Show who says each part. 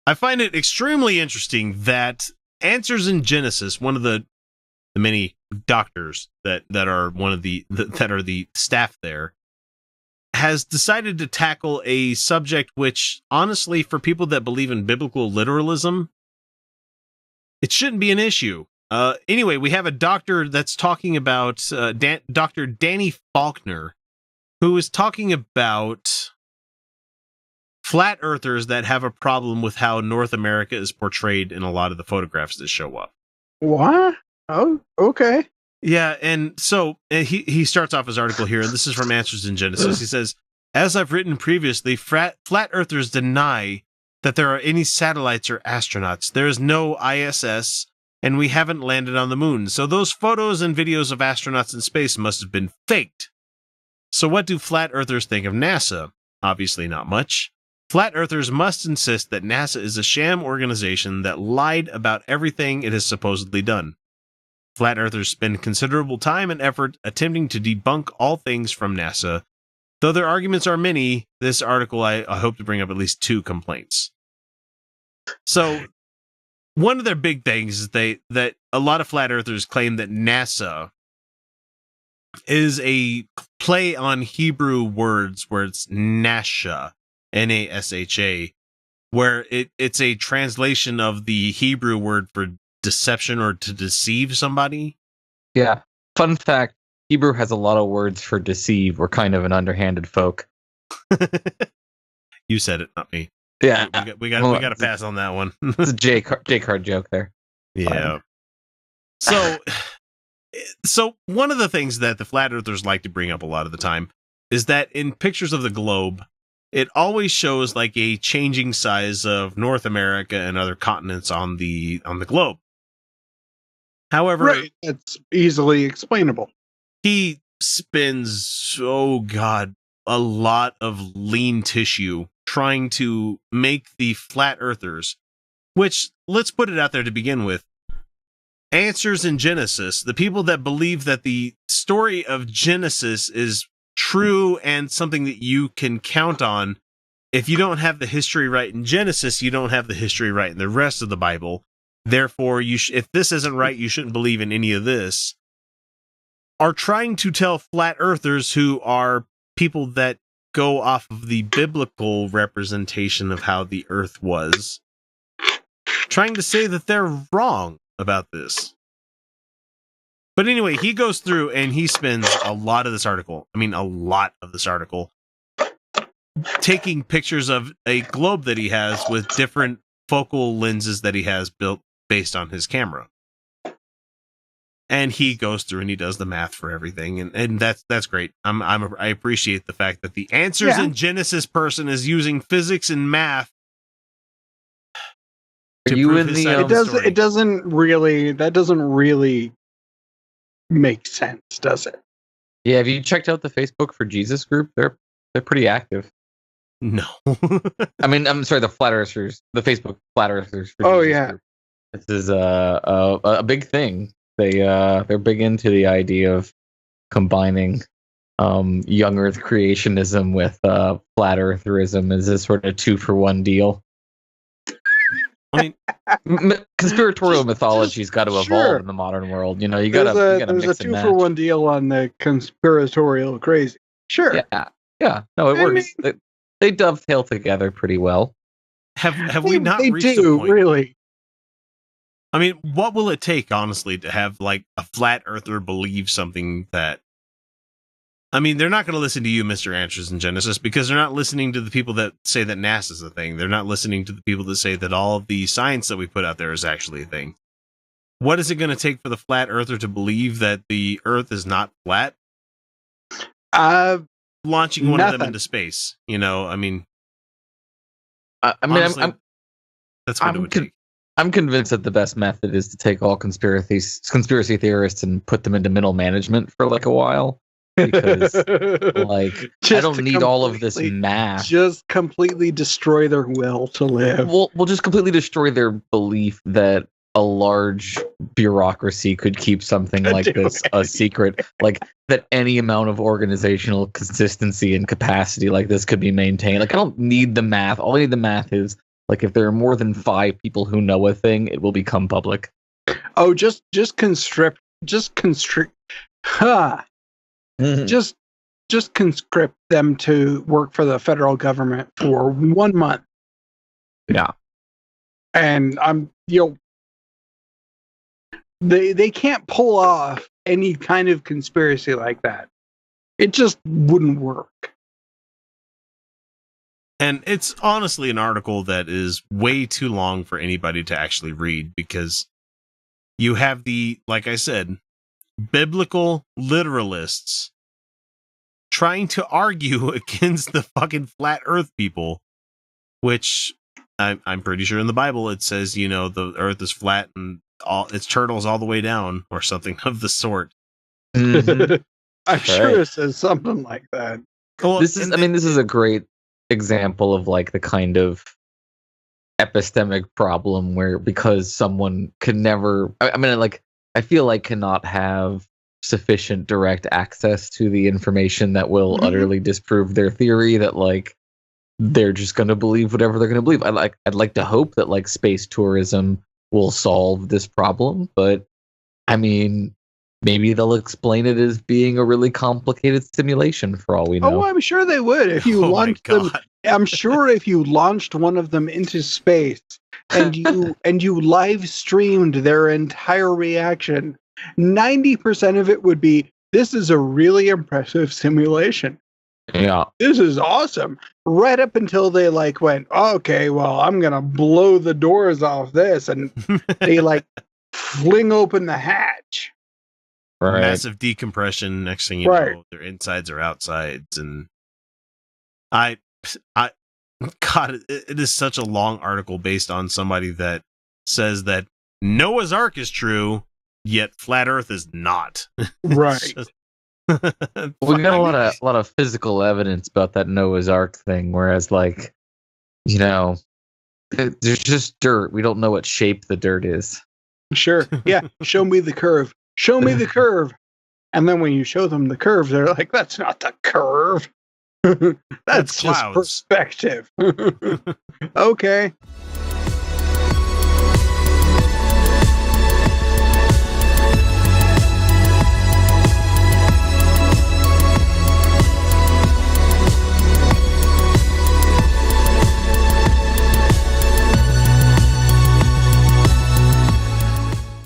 Speaker 1: I find it extremely interesting that Answers in Genesis, one of the many doctors that are one of that are the staff there, has decided to tackle a subject which, honestly, for people that believe in biblical literalism, it shouldn't be an issue. Anyway, we have a doctor that's talking about Dr. Danny Faulkner, who is talking about flat earthers that have a problem with how North America is portrayed in a lot of the photographs that show up.
Speaker 2: What? Oh, okay.
Speaker 1: Yeah, and so he starts off his article here, and this is from Answers in Genesis. He says, as I've written previously, flat earthers deny that there are any satellites or astronauts. There is no ISS, and we haven't landed on the moon. So those photos and videos of astronauts in space must have been faked. So what do flat earthers think of NASA? Obviously not much. Flat earthers must insist that NASA is a sham organization that lied about everything it has supposedly done. Flat earthers spend considerable time and effort attempting to debunk all things from NASA. Though their arguments are many, this article I hope to bring up at least 2 complaints. So, one of their big things is that a lot of flat earthers claim that NASA is a play on Hebrew words where it's Nasha, Nasha, where it's a translation of the Hebrew word for deception or to deceive somebody.
Speaker 3: Yeah. Fun fact, Hebrew has a lot of words for deceive. We're kind of an underhanded folk.
Speaker 1: You said it, not me.
Speaker 3: Yeah.
Speaker 1: We got to pass on that one.
Speaker 3: It's a J card joke there.
Speaker 1: Yeah. So one of the things that the flat earthers like to bring up a lot of the time is that in pictures of the globe, it always shows like a changing size of North America and other continents on the globe. However,
Speaker 2: right, it's easily explainable.
Speaker 1: He spends, a lot of lean tissue trying to make the flat earthers, which, let's put it out there to begin with, Answers in Genesis, the people that believe that the story of Genesis is true and something that you can count on. If you don't have the history right in Genesis, you don't have the history right in the rest of the Bible. Therefore, if this isn't right, you shouldn't believe in any of this. Are trying to tell flat earthers, who are people that go off of the biblical representation of how the earth was, trying to say that they're wrong about this. But anyway, he goes through and he spends a lot of this article, taking pictures of a globe that he has with different focal lenses that he has built based on his camera. And he goes through and he does the math for everything, and that's great. I appreciate the fact that the Answers in Genesis person is using physics and math.
Speaker 2: It doesn't really make sense, does it?
Speaker 3: Yeah, have you checked out the Facebook for Jesus group? They're pretty active.
Speaker 1: No.
Speaker 3: I mean, I'm sorry, the Flat Earthers, the Facebook Flat Earthers for Jesus group. This is a big thing. They're big into the idea of combining young Earth creationism with flat eartherism as a sort of 2-for-1 deal. I mean, conspiratorial mythology's got to evolve in the modern world. You know, you gotta mix and match.
Speaker 2: There's a 2-for-1 deal on the conspiratorial crazy. Sure.
Speaker 3: Yeah. No, it works. They dovetail together pretty well.
Speaker 1: Have we not reached a point?
Speaker 2: Really.
Speaker 1: I mean, what will it take, honestly, to have like a flat earther believe something that? I mean, they're not going to listen to you, Mr. Answers in Genesis, because they're not listening to the people that say that NASA's a thing. They're not listening to the people that say that all of the science that we put out there is actually a thing. What is it going to take for the flat earther to believe that the Earth is not flat? Launching one of them into space. You know, I mean, honestly, that's what it would take.
Speaker 3: I'm convinced that the best method is to take all conspiracy theorists and put them into middle management for like a while. Because I don't need all of this math.
Speaker 2: Just completely destroy their will to live.
Speaker 3: We'll just completely destroy their belief that a large bureaucracy could keep something like this a secret. Like that any amount of organizational consistency and capacity like this could be maintained. Like I don't need the math. All I need the math is Like if there are more than 5 people who know a thing, it will become public.
Speaker 2: Oh, just conscript them to work for the federal government for 1 month.
Speaker 3: Yeah.
Speaker 2: And they can't pull off any kind of conspiracy like that. It just wouldn't work.
Speaker 1: And it's honestly an article that is way too long for anybody to actually read, because you have like I said, biblical literalists trying to argue against the fucking flat earth people, which I'm pretty sure in the Bible it says, the earth is flat and its turtles all the way down, or something of the sort.
Speaker 2: Mm-hmm. I'm sure it says something like that.
Speaker 3: Well, this is a great example of like the kind of epistemic problem where, because someone can never, I feel like cannot have sufficient direct access to the information that will utterly disprove their theory, that like they're just going to believe whatever they're going to believe. I'd like to hope that like space tourism will solve this problem, but I mean, maybe they'll explain it as being a really complicated simulation for all we know.
Speaker 2: Oh, I'm sure they would. If you launched them, I'm sure if you launched one of them into space and you live streamed their entire reaction, 90% of it would be, this is a really impressive simulation.
Speaker 3: Yeah.
Speaker 2: This is awesome. Right up until they like went, okay, well, I'm going to blow the doors off this. And they like fling open the hatch.
Speaker 1: Right. Massive decompression. Next thing you know, their insides are outsides. And God, it is such a long article based on somebody that says that Noah's Ark is true, yet flat Earth is not.
Speaker 2: Right.
Speaker 3: We got a lot of physical evidence about that Noah's Ark thing, whereas like, there's just dirt. We don't know what shape the dirt is.
Speaker 2: Sure. Yeah. Show me the curve. Show me the curve. And then when you show them the curve, they're like, that's not the curve. That's just perspective. Okay.